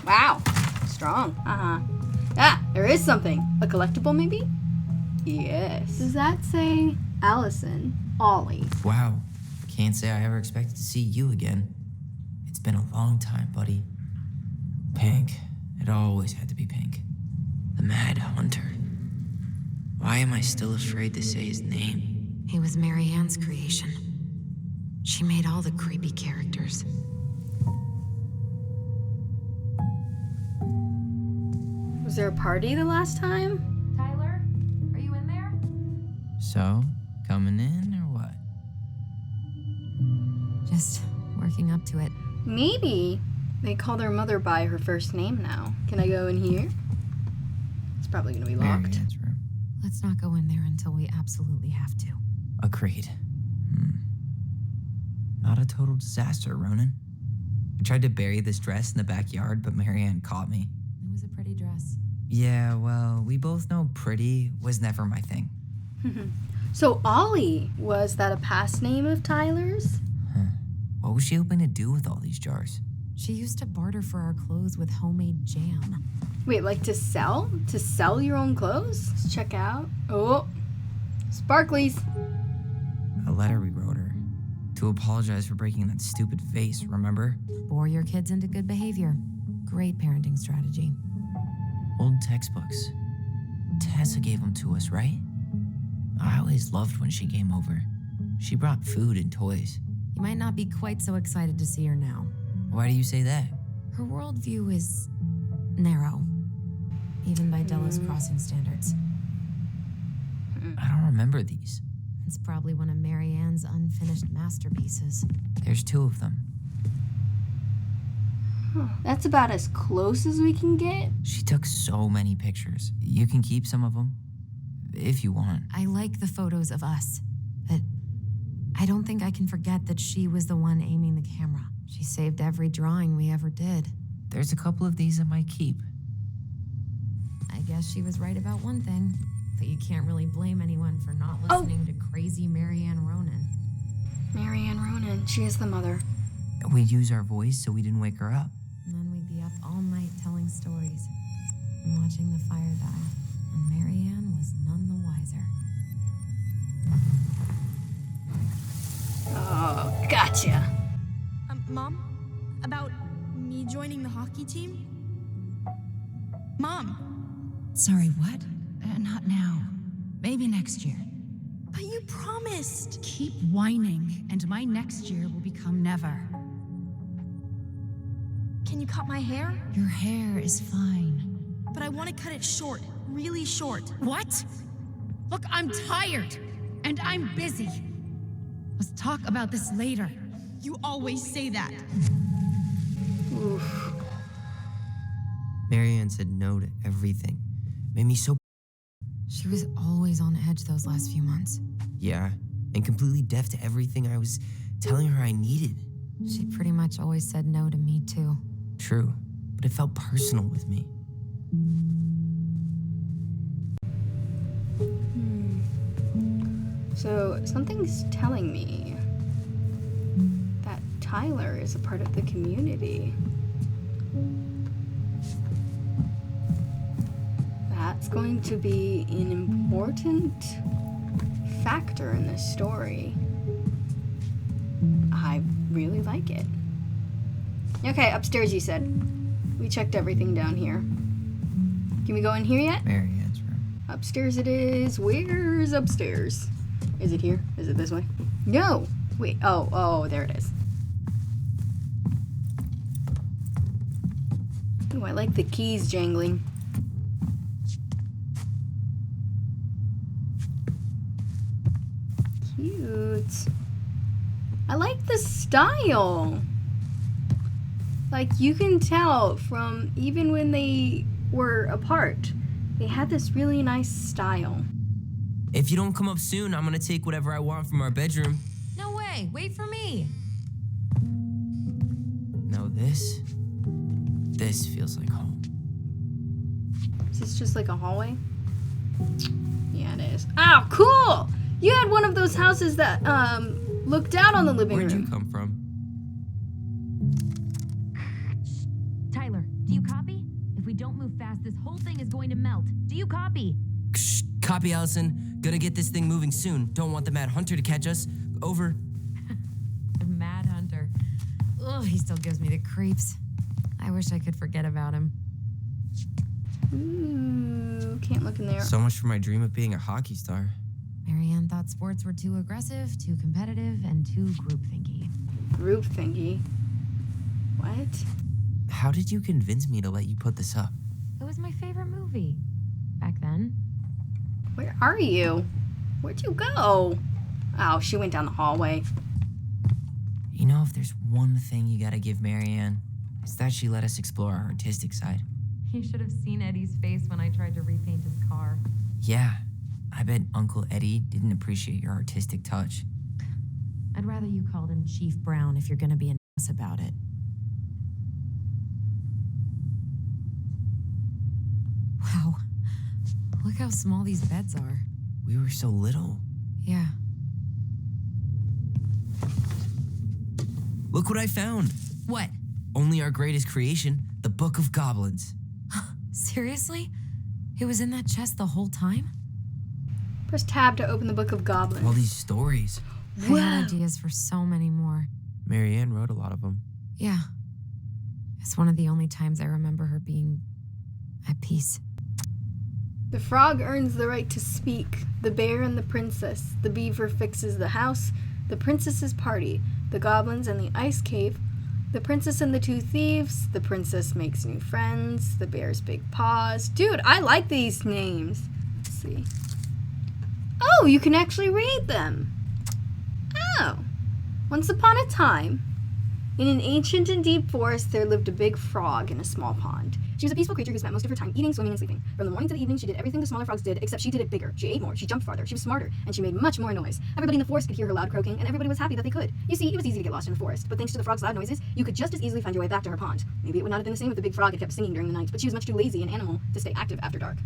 Wow. Strong. Ah, there is something. A collectible, maybe? Yes. Does that say Allison? Ollie. Wow. Can't say I ever expected to see you again. It's been a long time, buddy. Pink. It always had to be Pink. The Mad Hunter. Why am I still afraid to say his name? He was Mary Ann's creation. She made all the creepy characters. Was there a party the last time? Tyler, are you in there? So, coming in or what? Just working up to it. Maybe they call their mother by her first name now. Can I go in here? It's probably gonna be locked. Mary Ann's room. Let's not go in there until we absolutely have to. Agreed. Not a total disaster, Ronan. I tried to bury this dress in the backyard, but Mary Ann caught me. It was a pretty dress. Yeah, well, we both know pretty was never my thing. So Ollie, was that a past name of Tyler's? What was she hoping to do with all these jars? She used to barter for our clothes with homemade jam. Wait, like to sell? To sell your own clothes? Let's check out. Oh, sparklies. A letter we wrote her. To apologize for breaking that stupid vase, remember? Bore your kids into good behavior. Great parenting strategy. Old textbooks. Tessa gave them to us, right? I always loved when she came over. She brought food and toys. You might not be quite so excited to see her now. Why do you say that? Her worldview is narrow, even by Delos Crossing standards. I don't remember these. It's probably one of Mary Ann's unfinished masterpieces. There's 2 of them. That's about as close as we can get. She took so many pictures. You can keep some of them, if you want. I like the photos of us, but I don't think I can forget that she was the one aiming the camera. She saved every drawing we ever did. There's a couple of these I might keep. I guess she was right about one thing, but you can't really blame anyone for not listening to crazy Mary Ann Ronan. Mary Ann Ronan, she is the mother. We'd use our voice so we didn't wake her up. And then we'd be up all night telling stories and watching the fire die. And Mary Ann was none the wiser. Oh, gotcha. Mom? About me joining the hockey team? Mom! Sorry, what? Not now. Maybe next year. But you promised! Keep whining, and my next year will become never. Can you cut my hair? Your hair is fine. But I want to cut it short. Really short. What? Look, I'm tired, and I'm busy. Let's talk about this later. You always say that. Oof. Mary Ann said no to everything. Made me so... She was always on edge those last few months. Yeah, and completely deaf to everything I was telling her I needed. She pretty much always said no to me, too. True, but it felt personal with me. So something's telling me that Tyler is a part of the community. That's going to be an important factor in this story. I really like it. Okay, upstairs you said. We checked everything down here. Can we go in here yet? Mary Ann's room. Upstairs it is. Where's upstairs? Is it here? Is it this way? No! Wait, oh, there it is. Ooh, I like the keys jangling. Cute. I like the style. Like, you can tell from even when they were apart, they had this really nice style. If you don't come up soon, I'm gonna take whatever I want from our bedroom. No way! Wait for me! No, this feels like home. Is this just like a hallway? Yeah, it is. Oh, cool! You had one of those houses that, looked out on the living Where'd room. you come from? Tyler, Do you copy? If we don't move fast, this whole thing is going to melt. Do you copy? Shh, copy, Allison. Gonna get this thing moving soon. Don't want the Mad Hunter to catch us. Over. The Mad Hunter. Ugh, he still gives me the creeps. I wish I could forget about him. Ooh, can't look in there. So much for my dream of being a hockey star. Marianne thought sports were too aggressive, too competitive, and too group-thinky. Group thingy. What? How did you convince me to let you put this up? It was my favorite movie. Back then. Where are you? Where'd you go? Oh, she went down the hallway. You know, if there's one thing you gotta give Marianne, it's that she let us explore our artistic side. You should have seen Eddie's face when I tried to repaint his car. Yeah, I bet Uncle Eddie didn't appreciate your artistic touch. I'd rather you called him Chief Brown if you're gonna be an ass about it. Wow. Look how small these beds are. We were so little. Yeah. Look what I found. What? Only our greatest creation, the Book of Goblins. Seriously? It was in that chest the whole time? Press tab to open the Book of Goblins. All these stories. I had ideas for so many more. Marianne wrote a lot of them. Yeah. It's one of the only times I remember her being at peace. The frog earns the right to speak. The bear and the princess. The beaver fixes the house. The princess's party. The goblins and the ice cave. The princess and the two thieves. The princess makes new friends. The bear's big paws. Dude, I like these names. Let's see. Oh, you can actually read them. Oh. Once upon a time, in an ancient and deep forest, there lived a big frog in a small pond. She was a peaceful creature who spent most of her time eating, swimming, and sleeping. From the morning to the evening, she did everything the smaller frogs did, except she did it bigger. She ate more, she jumped farther, she was smarter, and she made much more noise. Everybody in the forest could hear her loud croaking, and everybody was happy that they could. You see, it was easy to get lost in the forest, but thanks to the frog's loud noises, you could just as easily find your way back to her pond. Maybe it would not have been the same if the big frog had kept singing during the night, but she was much too lazy an animal to stay active after dark.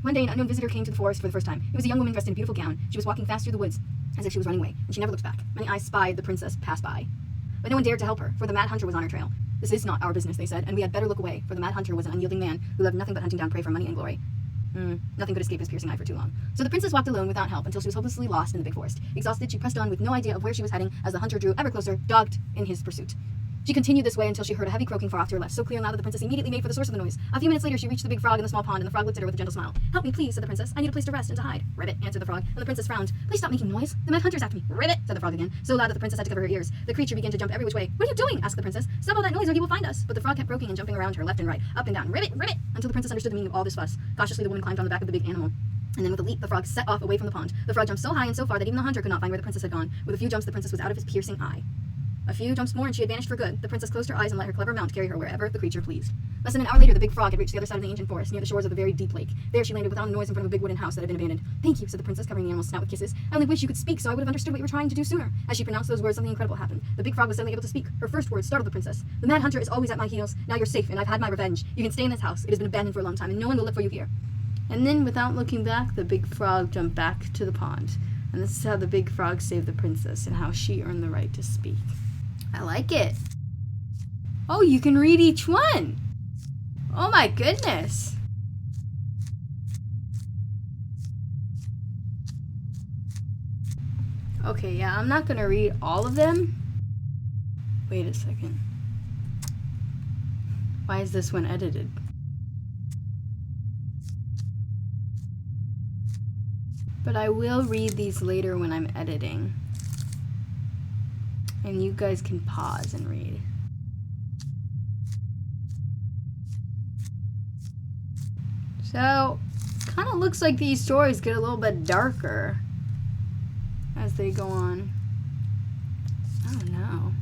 One day, an unknown visitor came to the forest for the first time. It was a young woman dressed in a beautiful gown. She was walking fast through the woods, as if she was running away, and she never looked back. Many eyes spied the princess pass by. But no one dared to help her, for the Mad Hunter was on her trail. This is not our business, they said, and we had better look away, for the Mad Hunter was an unyielding man who loved nothing but hunting down prey for money and glory. Nothing could escape his piercing eye for too long. So the princess walked alone without help until she was hopelessly lost in the big forest. Exhausted, she pressed on with no idea of where she was heading as the hunter drew ever closer, dogged in his pursuit. She continued this way until she heard a heavy croaking far off to her left, so clear and loud that the princess immediately made for the source of the noise. A few minutes later, she reached the big frog in the small pond, and the frog looked at her with a gentle smile. "Help me, please," said the princess. "I need a place to rest and to hide." "Ribbit," answered the frog, and the princess frowned. "Please stop making noise. The Mad Hunter's after me." "Ribbit," said the frog again, so loud that the princess had to cover her ears. The creature began to jump every which way. "What are you doing?" asked the princess. "Stop all that noise or he will find us." But the frog kept croaking and jumping around her left and right, up and down, "Ribbit, ribbit," until the princess understood the meaning of all this fuss. Cautiously, the woman climbed on the back of the big animal. And then with a leap, the frog set off away from the pond. The frog jumped so high and so far that even the hunter could not find where the princess had gone. With a few jumps, the princess was out of his piercing eye. A few jumps more and she had vanished for good. The princess closed her eyes and let her clever mount carry her wherever the creature pleased. Less than an hour later, the big frog had reached the other side of the ancient forest, near the shores of a very deep lake. There she landed without a noise in front of a big wooden house that had been abandoned. "Thank you," said the princess, covering the animal's snout with kisses. "I only wish you could speak, so I would have understood what you were trying to do sooner." As she pronounced those words, something incredible happened. The big frog was suddenly able to speak. Her first words startled the princess. "The Mad Hunter is always at my heels. Now you're safe, and I've had my revenge. You can stay in this house. It has been abandoned for a long time, and no one will look for you here." And then, without looking back, the big frog jumped back to the pond. And this is how the big frog saved the princess and how she earned the right to speak. I like it. Oh, you can read each one. Oh my goodness. Okay, yeah, I'm not gonna read all of them. Wait a second. Why is this one edited? But I will read these later when I'm editing. And you guys can pause and read. So, kind of looks like these stories get a little bit darker as they go on. I don't know.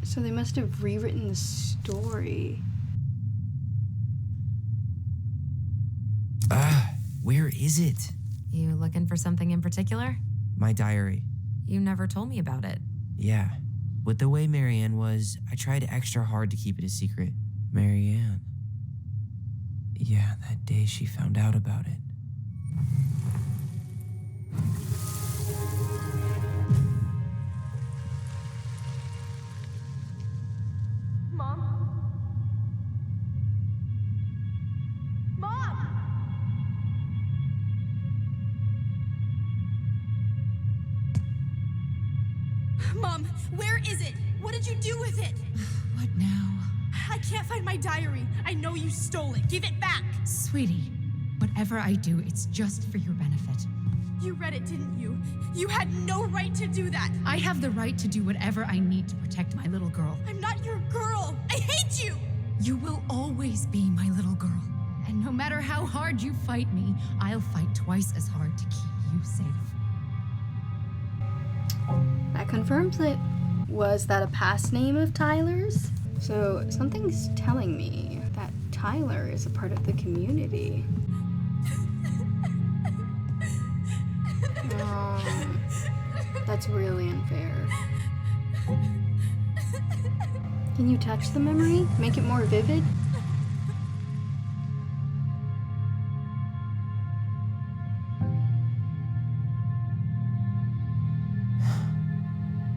So they must have rewritten the story. Where is it? You looking for something in particular? My diary. You never told me about it. Yeah. With the way Marianne was, I tried extra hard to keep it a secret. Marianne. Yeah, that day she found out about it. Mom, where is it? What did you do with it? What now? I can't find my diary. I know you stole it. Give it back. Sweetie, whatever I do, it's just for your benefit. You read it, didn't you? You had no right to do that. I have the right to do whatever I need to protect my little girl. I'm not your girl. I hate you. You will always be my little girl. And no matter how hard you fight me, I'll fight twice as hard to keep you safe. That confirms it. Was that a past name of Tyler's? So something's telling me that Tyler is a part of the community. That's really unfair. Can you touch the memory? Make it more vivid?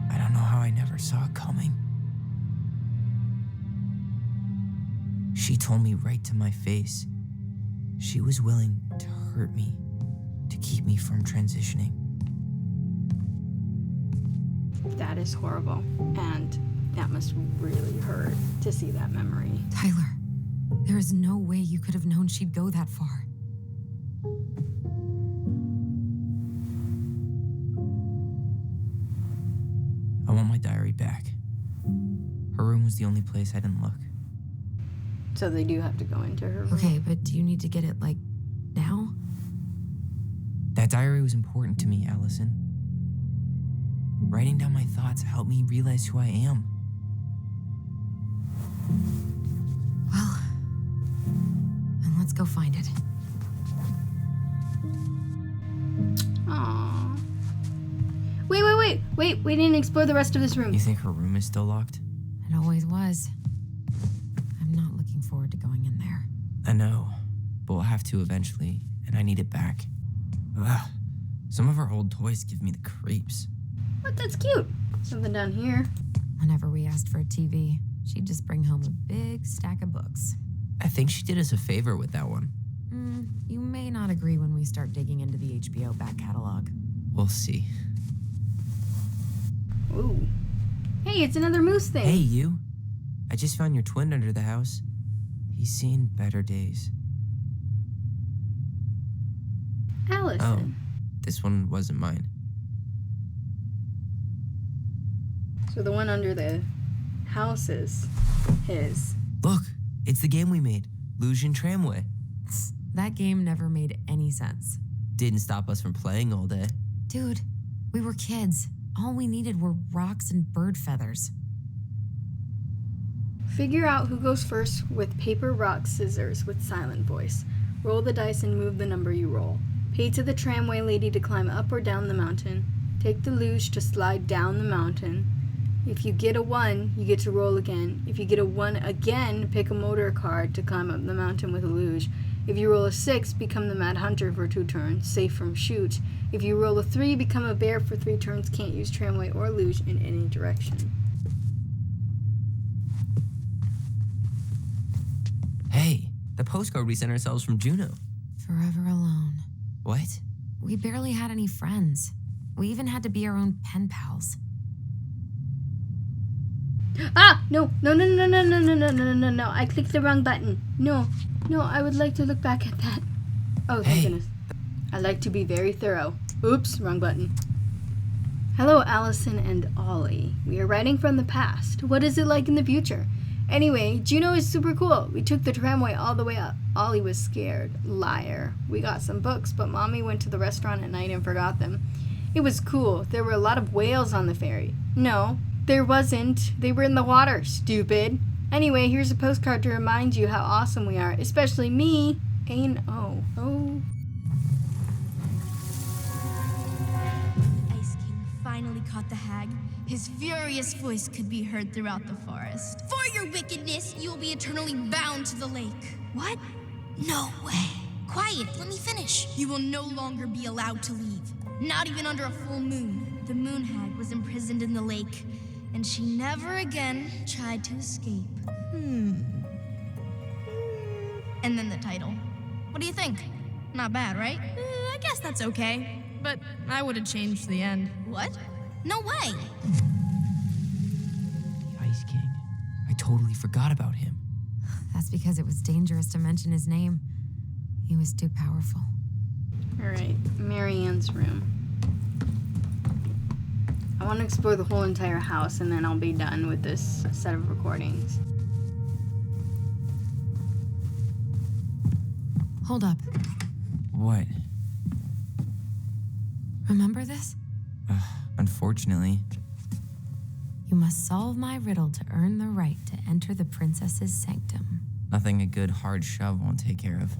I don't know how I never saw it coming. She told me right to my face. She was willing to hurt me to keep me from transitioning. That is horrible. And that must really hurt to see that memory. Tyler, there is no way you could have known she'd go that far. I want my diary back. Her room was the only place I didn't look. So they do have to go into her room. Okay, but do you need to get it, like, now? That diary was important to me, Allison. Writing down my thoughts helped me realize who I am. Well, then let's go find it. Aww. Wait, we didn't explore the rest of this room. You think her room is still locked? It always was. I'm not looking forward to going in there. I know, but we'll have to eventually, and I need it back. Ugh. Some of our old toys give me the creeps. What? That's cute. Something down here. Whenever we asked for a TV, she'd just bring home a big stack of books. I think she did us a favor with that one. You may not agree when we start digging into the HBO back catalog. We'll see. Ooh. Hey, it's another moose thing. Hey, you. I just found your twin under the house. He's seen better days. Allison. Oh, this one wasn't mine. So the one under the house is his. Look, it's the game we made, Illusion Tramway. That game never made any sense. Didn't stop us from playing all day. Dude, we were kids. All we needed were rocks and bird feathers. Figure out who goes first with paper, rock, scissors with silent voice. Roll the dice and move the number you roll. Pay to the tramway lady to climb up or down the mountain. Take the luge to slide down the mountain. If you get a 1, you get to roll again. If you get a 1 again, pick a motor card to climb up the mountain with a luge. If you roll a 6, become the Mad Hunter for 2 turns, safe from shoot. If you roll a 3, become a bear for 3 turns, can't use tramway or luge in any direction. Hey, the postcard we sent ourselves from Juno. Forever alone. What? We barely had any friends. We even had to be our own pen pals. Ah! No, I clicked the wrong button. No, I would like to look back at that. Oh, thank goodness. I like to be very thorough. Oops, wrong button. Hello, Allison and Ollie. We are writing from the past. What is it like in the future? Anyway, Juno is super cool. We took the tramway all the way up. Ollie was scared. Liar. We got some books, but Mommy went to the restaurant at night and forgot them. It was cool. There were a lot of whales on the ferry. No, there wasn't. They were in the water, stupid. Anyway, here's a postcard to remind you how awesome we are, especially me. A-N-O. Oh. Ice King finally caught the hag. His furious voice could be heard throughout the forest. For your wickedness, you will be eternally bound to the lake. What? No way. Quiet, let me finish. You will no longer be allowed to leave. Not even under a full moon. The moon hag was imprisoned in the lake, and she never again tried to escape. And then the title. What do you think? Not bad, right? I guess that's okay. But I would have changed the end. What? No way! totally forgot about him. That's because it was dangerous to mention his name. He was too powerful. All right, Marianne's room. I want to explore the whole entire house, and then I'll be done with this set of recordings. Hold up. What? Remember this? Unfortunately. You must solve my riddle to earn the right to enter the princess's sanctum. Nothing a good hard shove won't take care of.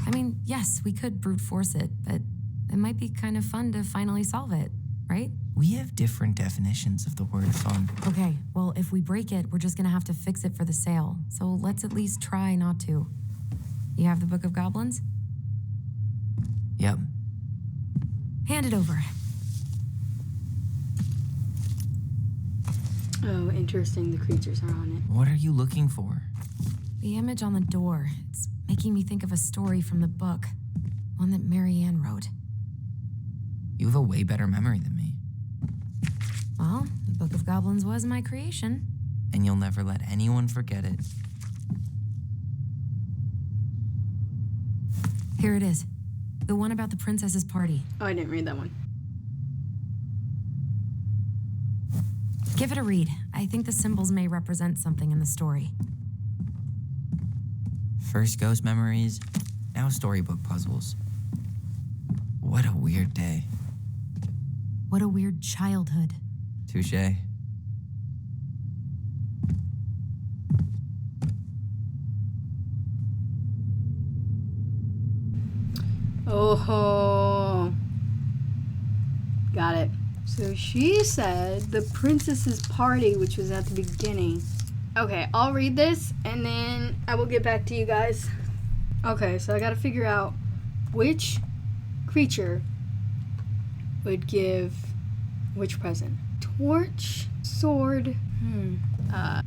I mean, yes, we could brute force it, but it might be kind of fun to finally solve it, right? We have different definitions of the word fun. Okay, well, if we break it, we're just gonna have to fix it for the sale. So let's at least try not to. You have the Book of Goblins? Yep. Hand it over. Oh, interesting. The creatures are on it. What are you looking for? The image on the door. It's making me think of a story from the book. One that Marianne wrote. You have a way better memory than me. Well, the Book of Goblins was my creation. And you'll never let anyone forget it. Here it is. The one about the princess's party. Oh, I didn't read that one. Give it a read. I think the symbols may represent something in the story. First ghost memories, now storybook puzzles. What a weird day. What a weird childhood. Touché. Oh, got it. So she said the princess's party, which was at the beginning. Okay, I'll read this and then I will get back to you guys. Okay, so I gotta figure out which creature would give which present. Torch, sword.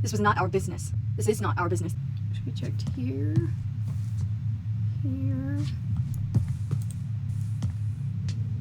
This was not our business. This is not our business. Should be checked here. Here.